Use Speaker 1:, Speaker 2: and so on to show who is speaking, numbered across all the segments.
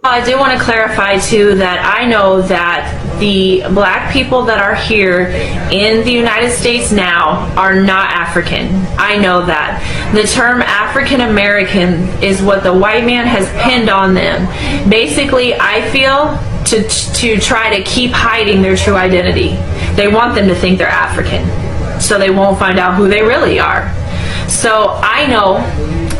Speaker 1: I do want to clarify too that I know that the black people that are here in the United States now are not African. I know that. The term African American is what the white man has pinned on them. Basically, I feel to try to keep hiding their true identity. They want them to think they're African, so they won't find out who they really are. So I know,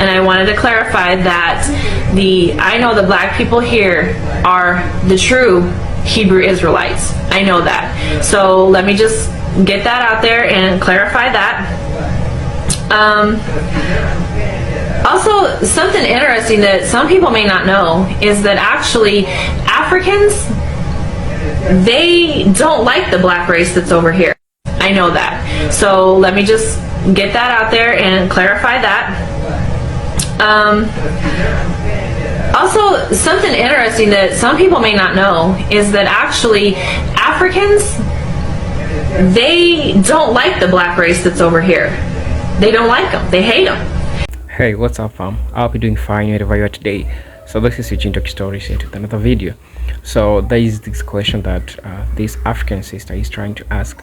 Speaker 1: and I wanted to clarify that I know the black people here are the true Hebrew Israelites. I know that. So let me just get that out there and clarify that. Also, something interesting that some people may not know is that actually Africans, they don't like the black race that's over here. I know that. So let me just get that out there and clarify that. Also, something interesting that some people may not know is that actually Africans, they don't like the black race that's over here. They don't like them. They hate them.
Speaker 2: Hey, what's up, fam? I'll be doing fine wherever you are today. So this is Eugene Talk Stories here with another video. So there is this question that this African sister is trying to ask,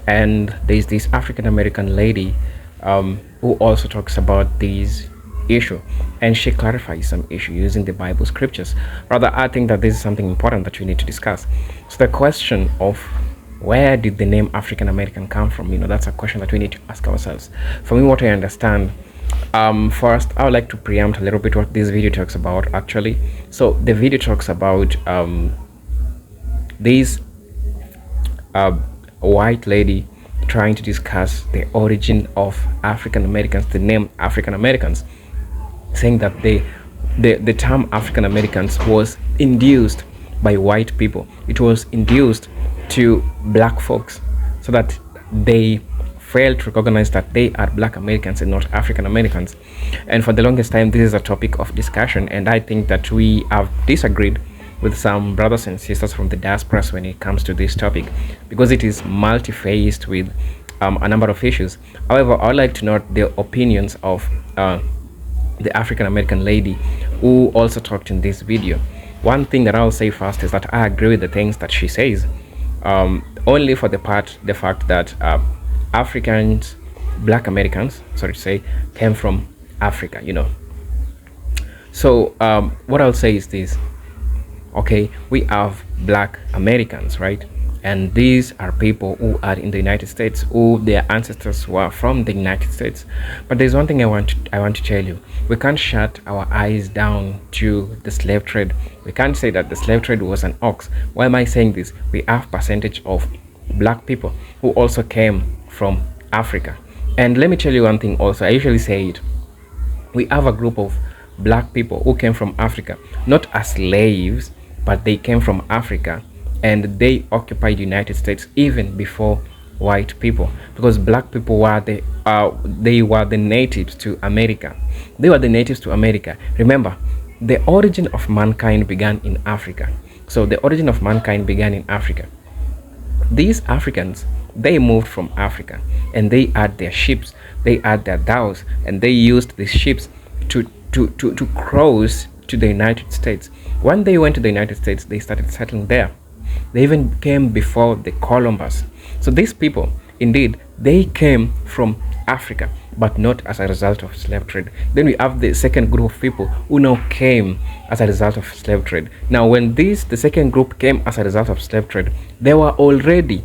Speaker 2: and there is this African American lady who also talks about this issue, and she clarifies some issue using the Bible scriptures. Rather, I think that this is something important that we need to discuss. So the question of where did the name African American come from, that's a question that we need to ask ourselves. For me, what I understand, first I would like to preempt a little bit what this video talks about actually. So the video talks about this white lady trying to discuss the origin of African Americans, the name African Americans, saying that the term African Americans was induced by white people. It was induced to black folks so that they failed to recognize that they are black Americans and not African Americans. And for the longest time, this is a topic of discussion, and I think that we have disagreed with some brothers and sisters from the diaspora when it comes to this topic, because it is multi-faced with a number of issues. However, I would like to note the opinions of the African American lady who also talked in this video. One thing that I'll say first is that I agree with the things that she says, only for the fact that Africans, black Americans, sorry to say, came from Africa, So what I'll say is this. Okay, we have black Americans, right? And these are people who are in the United States, who their ancestors were from the United States. But there's one thing I want to tell you. We can't shut our eyes down to the slave trade. We can't say that the slave trade was an ox. Why am I saying this? We have percentage of black people who also came from Africa. And let me tell you one thing also. I usually say it. We have a group of black people who came from Africa, not as slaves, but they came from Africa, and they occupied the United States even before white people, because black people were they were the natives to America. They were the natives to America. Remember, the origin of mankind began in Africa. So the origin of mankind began in Africa. These Africans, they moved from Africa, and they had their ships, they had their dhows, and they used these ships to cross to the United States. When they went to the United States, they started settling there. They even came before the Columbus. So these people, indeed, they came from Africa, but not as a result of slave trade. Then we have the second group of people who now came as a result of slave trade. Now, when the second group came as a result of slave trade, there were already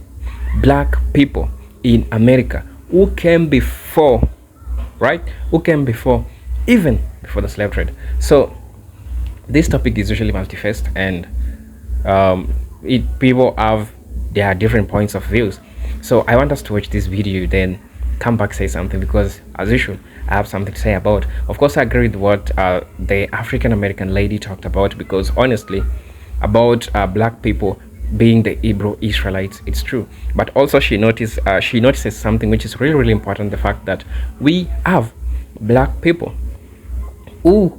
Speaker 2: black people in America who came before, right? Who came before, even before the slave trade. So this topic is usually multi-faced, and people have their different points of views. So I want us to watch this video, then come back, say something, because as usual I have something to say about. Of course, I agree with what the African American lady talked about, because honestly, about black people being the Hebrew Israelites, it's true. But also she notices something which is really important: the fact that we have black people who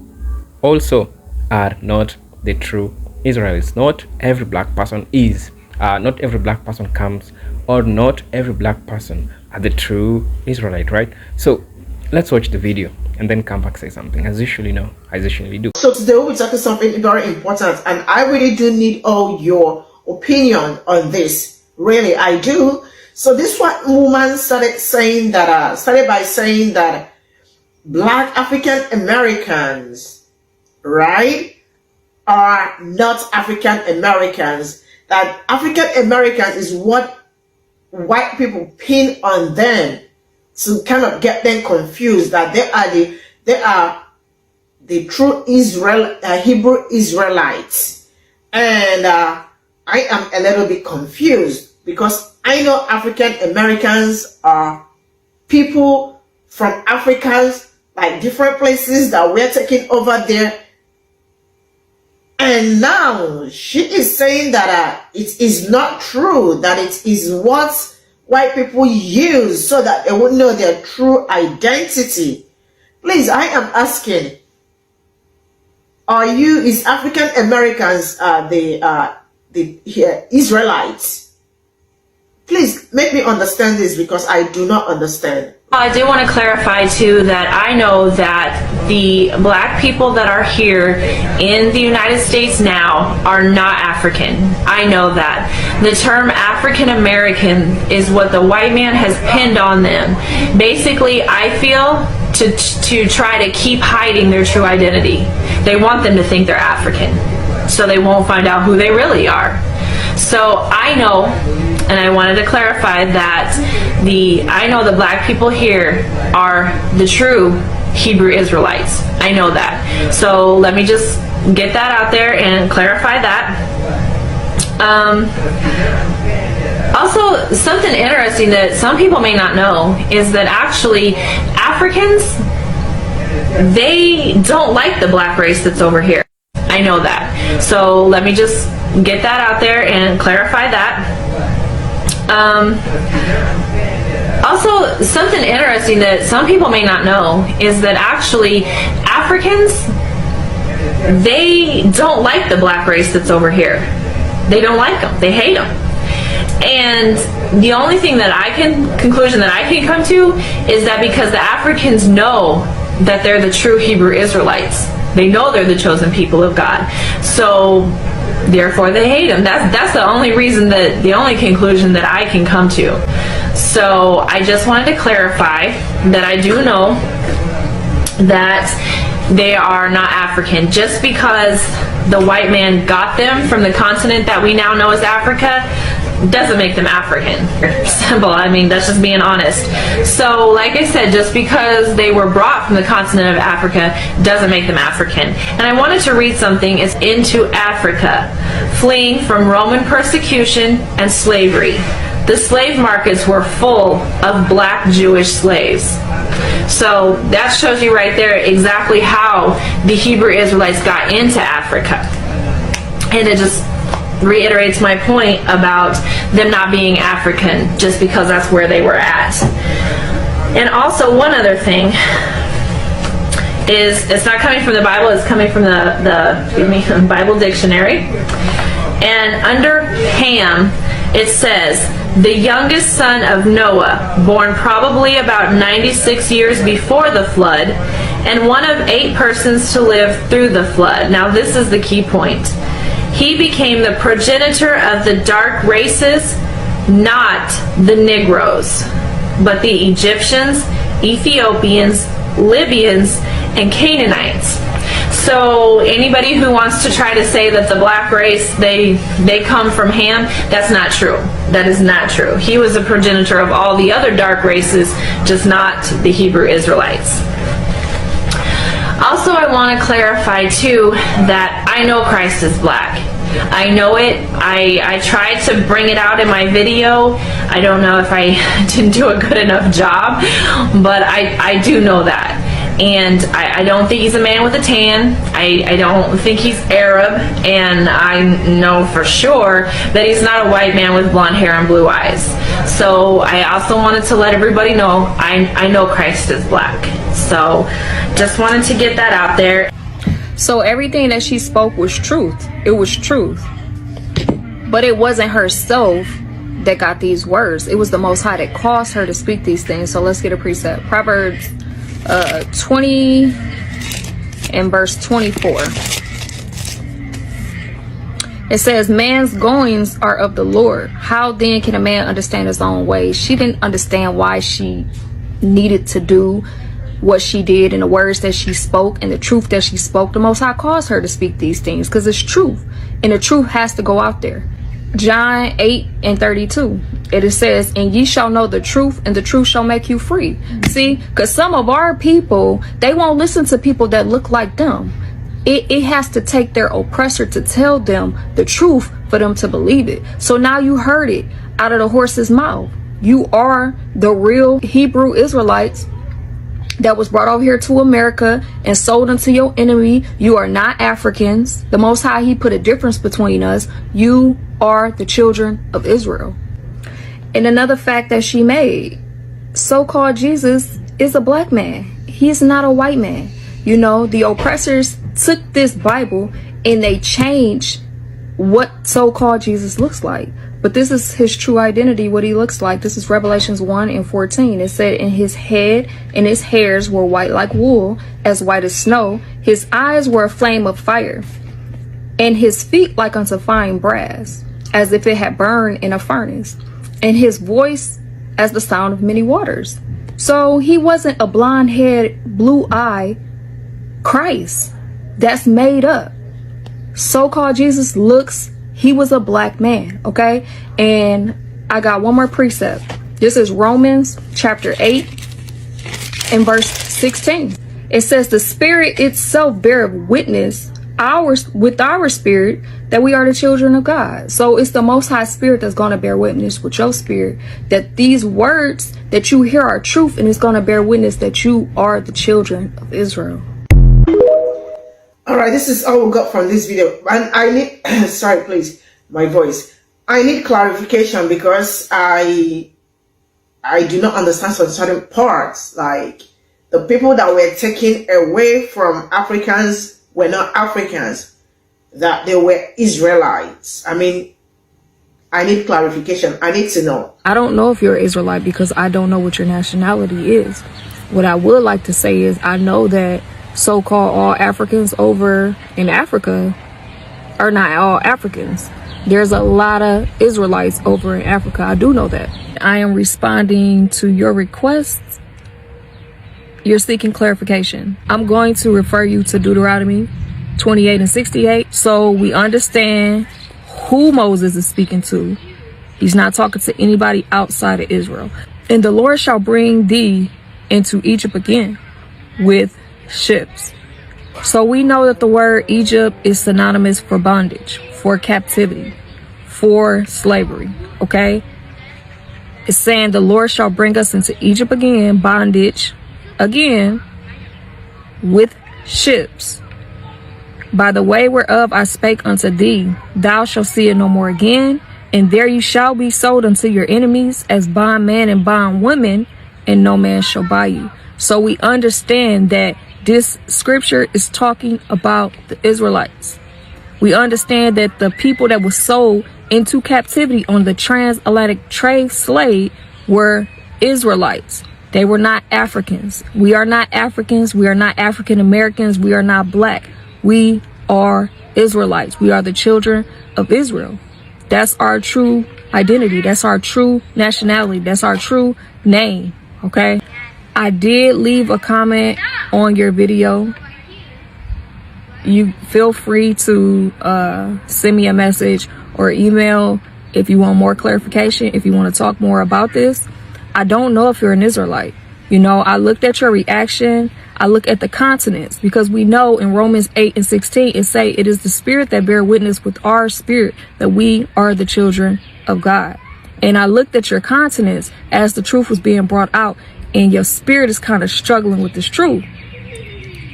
Speaker 2: also are not the true Israelites. Not every black person is, not every black person comes, or not every black person are the true Israelite, right? So let's watch the video and then come back say something, as usually do.
Speaker 3: So today we'll be talking something very important, and I really do need all your opinion on this. Really, I do. So this white woman started by saying that Black African Americans, right, are not African Americans. That African Americans is what white people pin on them to kind of get them confused, that they are the true Hebrew Israelites. And I am a little bit confused, because I know African Americans are people from Africa, like different places that we're taking over there. And now she is saying that it is not true, that it is what white people use so that they would know their true identity. Please, I am asking, is African Americans the Israelites? Please make me understand this, because I do not understand.
Speaker 1: I do want to clarify too that I know that the Black people that are here in the United States now are not African. I know that. The term African American is what the white man has pinned on them. Basically, I feel to try to keep hiding their true identity. They want them to think they're African, so they won't find out who they really are. So I know, and I wanted to clarify that I know the Black people here are the true Hebrew Israelites. I know that. So let me just get that out there and clarify that. Also, something interesting that some people may not know is that actually Africans, they don't like the black race that's over here. I know that. So let me just get that out there and clarify that. Also, something interesting that some people may not know is that actually Africans, they don't like the black race that's over here. They don't like them. They hate them. And the only thing that conclusion that I can come to is that because the Africans know that they're the true Hebrew Israelites. They know they're the chosen people of God. So therefore they hate them. That's the only reason, the only conclusion that I can come to. So I just wanted to clarify that I do know that they are not African. Just because the white man got them from the continent that we now know as Africa doesn't make them African. Simple. I mean, that's just being honest. So like I said, just because they were brought from the continent of Africa doesn't make them African. And I wanted to read something. It's into Africa, fleeing from Roman persecution and slavery. The slave markets were full of black Jewish slaves. So that shows you right there exactly how the Hebrew Israelites got into Africa. And it just reiterates my point about them not being African just because that's where they were at. And also one other thing is, it's not coming from the Bible, it's coming from the Bible dictionary. And under Ham, it says, the youngest son of Noah, born probably about 96 years before the flood, and one of 8 persons to live through the flood. Now this is the key point. He became the progenitor of the dark races, not the Negroes, but the Egyptians, Ethiopians, Libyans, and Canaanites. So anybody who wants to try to say that the black race, they come from Ham, that's not true. That is not true. He was a progenitor of all the other dark races, just not the Hebrew Israelites. Also, I want to clarify too that I know Christ is black. I know it. I tried to bring it out in my video. I don't know if I didn't do a good enough job, but I do know that. And I don't think he's a man with a tan. I don't think he's Arab. And I know for sure that he's not a white man with blonde hair and blue eyes. So I also wanted to let everybody know I know Christ is black. So just wanted to get that out there.
Speaker 4: So everything that she spoke was truth. It was truth. But it wasn't herself that got these words. It was the Most High that caused her to speak these things. So let's get a precept. Proverbs 20 and verse 24. It says, man's goings are of the Lord. How then can a man understand his own ways? She didn't understand why she needed to do what she did and the words that she spoke and the truth that she spoke. The Most High caused her to speak these things because it's truth, and the truth has to go out there. John 8 and 32, it says, and ye shall know the truth, and the truth shall make you free. See, because some of our people, they won't listen to people that look like them. It has to take their oppressor to tell them the truth for them to believe it. So now you heard it out of the horse's mouth. You are the real Hebrew Israelites that was brought over here to America and sold unto your enemy. You are not Africans. The Most High, he put a difference between us. You are the children of Israel. And another fact that she made, so-called Jesus is a black man. He is not a white man. You know, the oppressors took this Bible and they changed what so-called Jesus looks like. But this is his true identity, what he looks like. This is Revelations 1 and 14. It said, and his head and his hairs were white like wool, as white as snow. His eyes were a flame of fire, and his feet like unto fine brass, as if it had burned in a furnace, and his voice as the sound of many waters. So he wasn't a blonde-haired, blue-eyed Christ that's made up. So-called Jesus looks, he was a black man, okay? And I got one more precept. This is Romans chapter 8 and verse 16. It says, the Spirit itself beareth witness with our spirit that we are the children of God. So it's the Most High Spirit that's going to bear witness with your spirit that these words that you hear are truth, and it's going to bear witness that you are the children of Israel.
Speaker 3: All right, this is all we got from this video. And I need, sorry, please, my voice. I need clarification because I do not understand some certain parts. Like the people that were taken away from Africans were not Africans, that they were Israelites. I mean, I need clarification. I need to know.
Speaker 4: I don't know if you're an Israelite because I don't know what your nationality is. What I would like to say is I know that so-called all Africans over in Africa are not all Africans. There's a lot of Israelites over in Africa. I do know that. I am responding to your requests. You're seeking clarification. I'm going to refer you to Deuteronomy 28 and 68 so we understand who Moses is speaking to. He's not talking to anybody outside of Israel. And the Lord shall bring thee into Egypt again with ships. So we know that the word Egypt is synonymous for bondage, for captivity, for slavery. Okay, it's saying the Lord shall bring us into Egypt again, bondage again, with ships. By the way whereof I spake unto thee, thou shalt see it no more again, and there you shall be sold unto your enemies as bondman and bondwoman, and no man shall buy you. So we understand that this scripture is talking about the Israelites. We understand that the people that were sold into captivity on the transatlantic trade slave were Israelites. They were not Africans. We are not Africans. We are not African Americans. We are not black. We are Israelites. We are the children of Israel. That's our true identity. That's our true nationality. That's our true name. Okay. I did leave a comment on your video. You feel free to send me a message or email if you want more clarification, if you want to talk more about this. I don't know if you're an Israelite. You know, I looked at your reaction. I look at the continents because we know in Romans 8 and 16, it say it is the Spirit that bear witness with our spirit that we are the children of God. And I looked at your continents as the truth was being brought out, and your spirit is kind of struggling with this truth.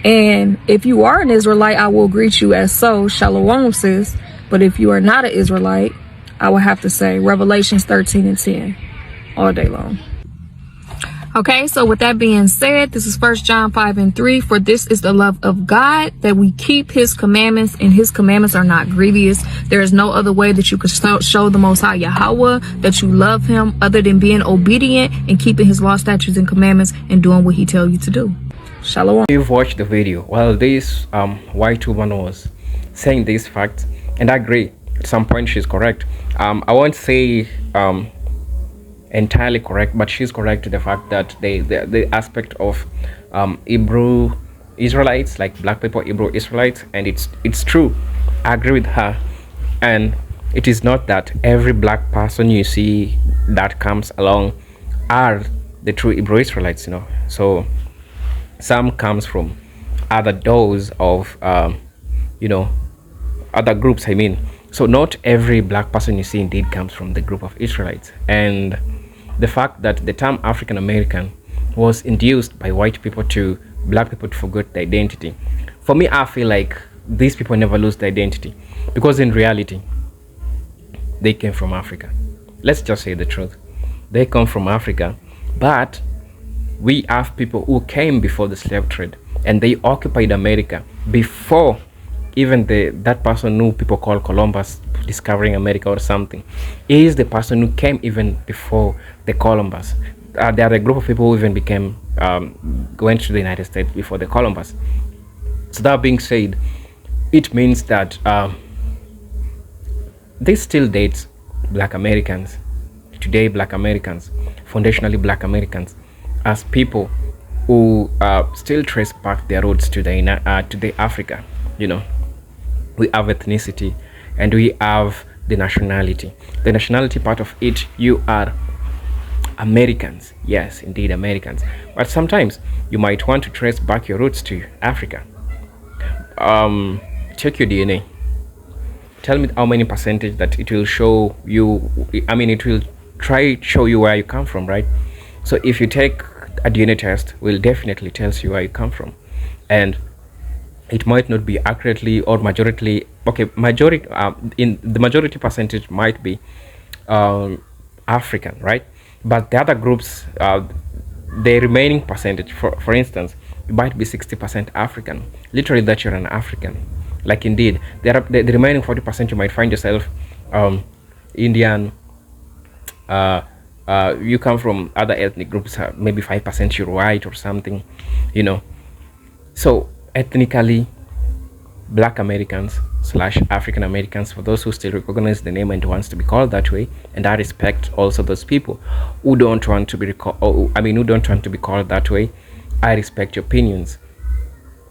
Speaker 4: And if you are an Israelite, I will greet you as so, shalom sis. But if you are not an Israelite, I will have to say Revelations 13 and 10 all day long. Okay, so with that being said, this is 1 John 5 and 3. For this is the love of God, that we keep his commandments, and his commandments are not grievous. There is no other way that you could show the Most High Yahweh that you love him other than being obedient and keeping his law, statutes, and commandments and doing what he tells you to do. Shalom.
Speaker 2: You've watched the video. Well, this white woman was saying these facts, and I agree. At some point, she's correct. I won't say entirely correct, but she's correct to the fact that the aspect of Hebrew Israelites, like black people, Hebrew Israelites, and it's true. I agree with her, and it is not that every black person you see that comes along are the true Hebrew Israelites, you know. So some comes from other doors of you know, other groups, I mean. So not every black person you see indeed comes from the group of Israelites. And the fact that the term African American was induced by white people to black people to forget their identity, for me, I feel like these people never lose their identity, because in reality they came from Africa. Let's just say the truth. They come from Africa, but we have people who came before the slave trade, and they occupied America before even that person who people call Columbus discovering America or something. He is the person who came even before the Columbus. There are a group of people who even became went to the United States before the Columbus. So that being said, it means that this still dates black Americans today, black Americans, foundationally black Americans, as people who still trace back their roots to the Africa. You know, we have ethnicity and we have the nationality. The nationality part of it, you are Americans. Yes, indeed, Americans. But sometimes you might want to trace back your roots to Africa. Check your DNA. Tell me how many percentage that it will show you. I mean, it will try show you where you come from, right? So if you take a DNA test, will definitely tells you where you come from, and it might not be accurately or majority. Okay, majority in the majority percentage might be African, right? But the other groups, the remaining percentage, for instance, it might be 60% African. Literally, that you're an African. Like indeed, there are the remaining 40%. You might find yourself Indian. You come from other ethnic groups. Maybe 5% you're white or something. You know. So ethnically, black Americans / African Americans, for those who still recognize the name and wants to be called that way, and I respect also those people who don't want to be who don't want to be called that way. I respect your opinions.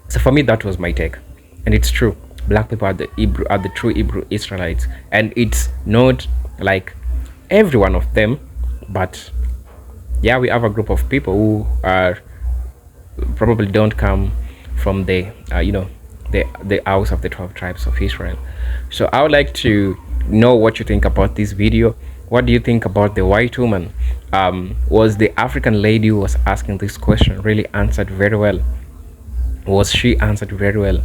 Speaker 2: So for me, that was my take, and it's true. Black people are the true Hebrew Israelites, and it's not like every one of them, but yeah, we have a group of people who are probably don't come from the the house of the 12 tribes of Israel. So I would like to know what you think about this video. What do you think about the white woman? Was the African lady who was asking this question really answered very well? Was she answered very well?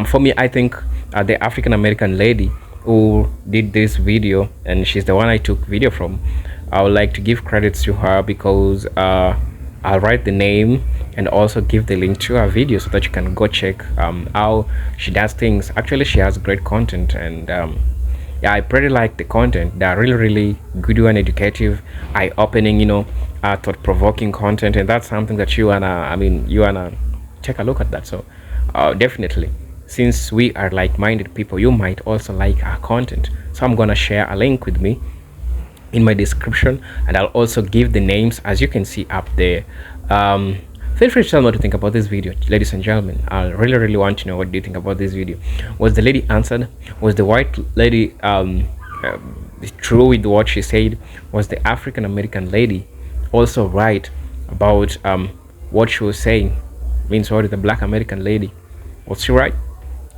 Speaker 2: For me, I think the African American lady who did this video, and she's the one I took video from, I would like to give credits to her, because I'll write the name and also give the link to her video so that you can go check how she does things. Actually, she has great content, and yeah, I pretty like the content. They're really good and educative, eye-opening, you know, thought-provoking content, and that's something that you wanna take a look at that. So definitely, since we are like-minded people, you might also like our content. So I'm gonna share a link with me in my description, and I'll also give the names, as you can see up there. Feel free to tell me what you think about this video, ladies and gentlemen. I really want to know, what do you think about this video? Was the lady answered? Was the white lady true with what she said? Was the African American lady also right about what she was saying? Means, what is the black American lady? Was she right?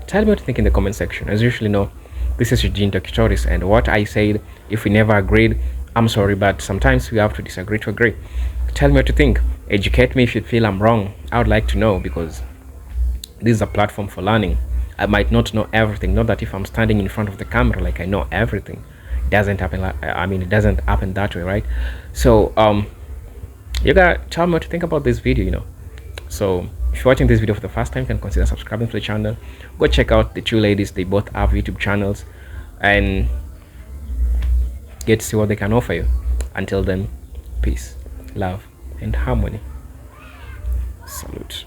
Speaker 2: Tell me what you think in the comment section. As you usually know, this is Eugene Dokitoris, and what I said, if we never agreed, I'm sorry, but sometimes we have to disagree to agree. Tell me what you think. Educate me if you feel I'm wrong. I would like to know, because this is a platform for learning. I might not know everything. Not that if I'm standing in front of the camera like I know everything. It doesn't happen it doesn't happen that way, right? So you gotta tell me what you think about this video, you know. So if you're watching this video for the first time, you can consider subscribing to the channel. Go check out the two ladies. They both have YouTube channels, and get to see what they can offer you. Until then, peace, love, and harmony. Salute.